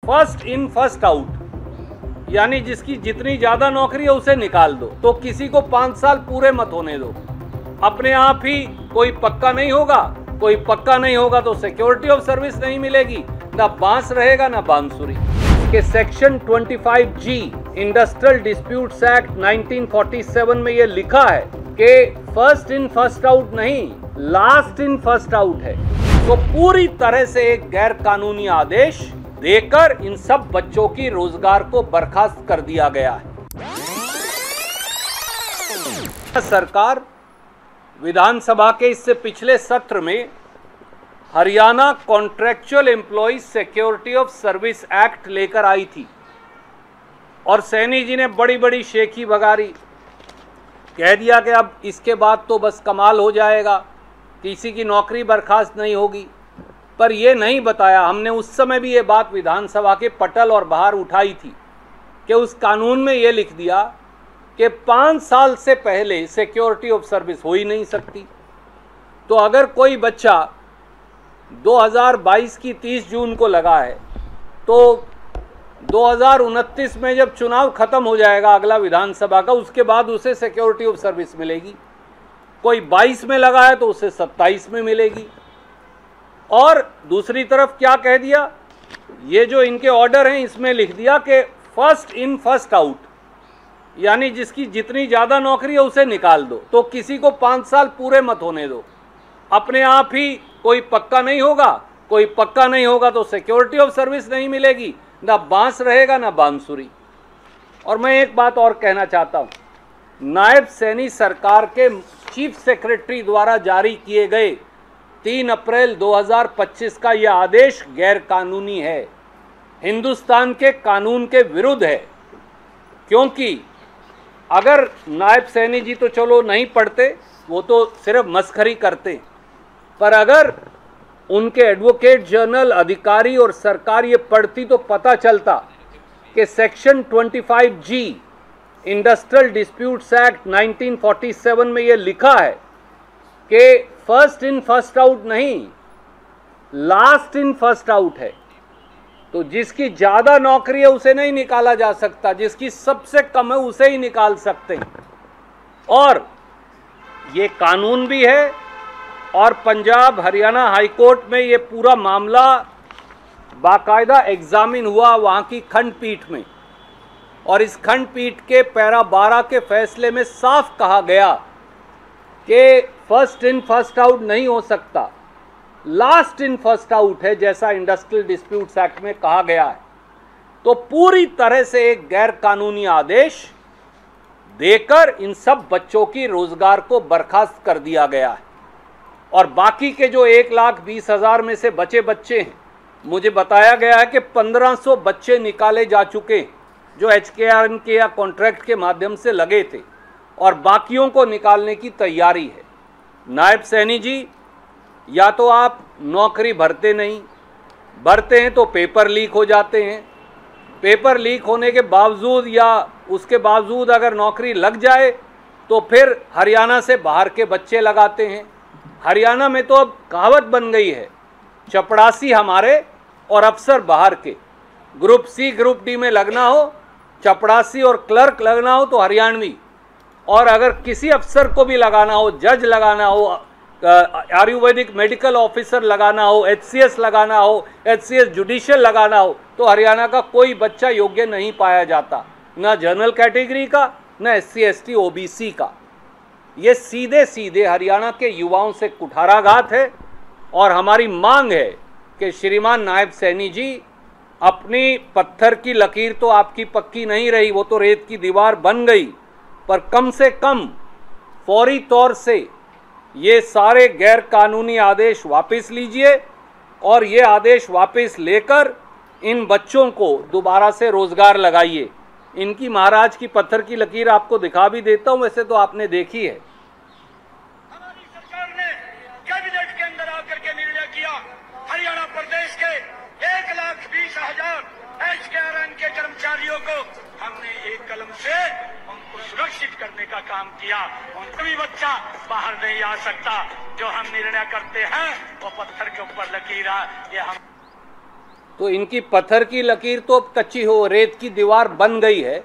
First in first out, यानी जिसकी जितनी ज्यादा नौकरी है उसे निकाल दो। तो किसी को 5 साल पूरे मत होने दो, अपने आप ही कोई पक्का नहीं होगा। कोई पक्का नहीं होगा तो सिक्योरिटी ऑफ सर्विस नहीं मिलेगी, ना बांस रहेगा ना बांसुरी। के section 25G industrial disputes act 1947 में ये लिखा है कि फर्स्ट इन फर्स्ट आउट नहीं, लास्ट इन फर्स्ट आउट है। तो पूरी तरह से एक गैर कानूनी आदेश देकर इन सब बच्चों की रोजगार को बर्खास्त कर दिया गया है। सरकार विधानसभा के इससे पिछले सत्र में Haryana contractual employees security of service act लेकर आई थी और सैनी जी ने बड़ी बड़ी शेखी बगारी, कह दिया कि अब इसके बाद तो बस कमाल हो जाएगा, किसी की नौकरी बर्खास्त नहीं होगी। पर यह नहीं बताया, हमने उस समय भी ये बात विधानसभा के पटल और बाहर उठाई थी कि उस कानून में ये लिख दिया कि 5 साल से पहले सिक्योरिटी ऑफ सर्विस हो ही नहीं सकती। तो अगर कोई बच्चा 2022 की 30 जून को लगा है तो 2029 में जब चुनाव खत्म हो जाएगा अगला विधानसभा का, उसके बाद उसे सिक्योरिटी ऑफ सर्विस मिलेगी। कोई 22 में लगा है तो उसे 27 में मिलेगी। और दूसरी तरफ क्या कह दिया, ये जो इनके ऑर्डर हैं इसमें लिख दिया कि फर्स्ट इन फर्स्ट आउट, यानी जिसकी जितनी ज़्यादा नौकरी है उसे निकाल दो। तो किसी को 5 साल पूरे मत होने दो, अपने आप ही कोई पक्का नहीं होगा। कोई पक्का नहीं होगा तो सिक्योरिटी ऑफ सर्विस नहीं मिलेगी, ना बांस रहेगा ना बांसुरी। और मैं एक बात और कहना चाहता हूँ, नायब सैनी सरकार के चीफ सेक्रेटरी द्वारा जारी किए गए 3 अप्रैल 2025 का यह आदेश गैर कानूनी है, हिंदुस्तान के कानून के विरुद्ध है। क्योंकि अगर नायब सैनी जी तो चलो नहीं पढ़ते, वो तो सिर्फ मस्खरी करते, पर अगर उनके एडवोकेट जनरल, अधिकारी और सरकार ये पढ़ती तो पता चलता कि section 25G industrial disputes act 1947 में ये लिखा है कि फर्स्ट इन फर्स्ट आउट नहीं, लास्ट इन फर्स्ट आउट है। तो जिसकी ज़्यादा नौकरी है उसे नहीं निकाला जा सकता, जिसकी सबसे कम है उसे ही निकाल सकते हैं। और ये कानून भी है और पंजाब हरियाणा हाईकोर्ट में ये पूरा मामला बाकायदा एग्जामिन हुआ वहाँ की खंडपीठ में। और इस खंडपीठ के पैरा 12 के फैसले में साफ कहा गया कि फर्स्ट इन फर्स्ट आउट नहीं हो सकता, लास्ट इन फर्स्ट आउट है, जैसा इंडस्ट्रियल डिस्प्यूट्स एक्ट में कहा गया है। तो पूरी तरह से एक गैर कानूनी आदेश देकर इन सब बच्चों की रोजगार को बर्खास्त कर दिया गया है। और बाकी के जो 1,20,000 में से बचे बच्चे हैं, मुझे बताया गया है कि 1500 बच्चे निकाले जा चुके जो HKRN के या कॉन्ट्रैक्ट के माध्यम से लगे थे, और बाकियों को निकालने की तैयारी है। नायब सैनी जी, या तो आप नौकरी भरते नहीं, भरते हैं तो पेपर लीक हो जाते हैं, पेपर लीक होने के बावजूद या उसके बावजूद अगर नौकरी लग जाए तो फिर हरियाणा से बाहर के बच्चे लगाते हैं। हरियाणा में तो अब कहावत बन गई है, चपड़ासी हमारे और अफसर बाहर के। ग्रुप C ग्रुप D में लगना हो, चपड़ासी और क्लर्क लगना हो तो हरियाणवी, और अगर किसी अफसर को भी लगाना हो, जज लगाना हो, आयुर्वेदिक मेडिकल ऑफिसर लगाना हो, HCS लगाना हो, HCS जुडिशियल लगाना हो, तो हरियाणा का कोई बच्चा योग्य नहीं पाया जाता, ना जनरल कैटेगरी का, ना SC ST OBC का। ये सीधे सीधे हरियाणा के युवाओं से कुठाराघात है। और हमारी मांग है कि श्रीमान नायब सैनी जी, अपनी पत्थर की लकीर तो आपकी पक्की नहीं रही, वो तो रेत की दीवार बन गई, पर कम से कम फौरी तौर से ये सारे गैर कानूनी आदेश वापस लीजिए और ये आदेश वापस लेकर इन बच्चों को दोबारा से रोजगार लगाइए। इनकी महाराज की पत्थर की लकीर आपको दिखा भी देता हूं, वैसे तो आपने देखी है। हमारी सरकार ने कैबिनेट के अंदर आकर के निर्णय किया, हरियाणा प्रदेश के 1,20,000 HKRN के कर्मचारियों को हमने एक कलम से उनको सुरक्षित करने का काम किया। कोई बच्चा बाहर नहीं आ सकता, जो हम निर्णय करते हैं वो पत्थर के ऊपर लकीर है। ये हम तो इनकी पत्थर की लकीर तो अब कच्ची हो, रेत की दीवार बन गई है।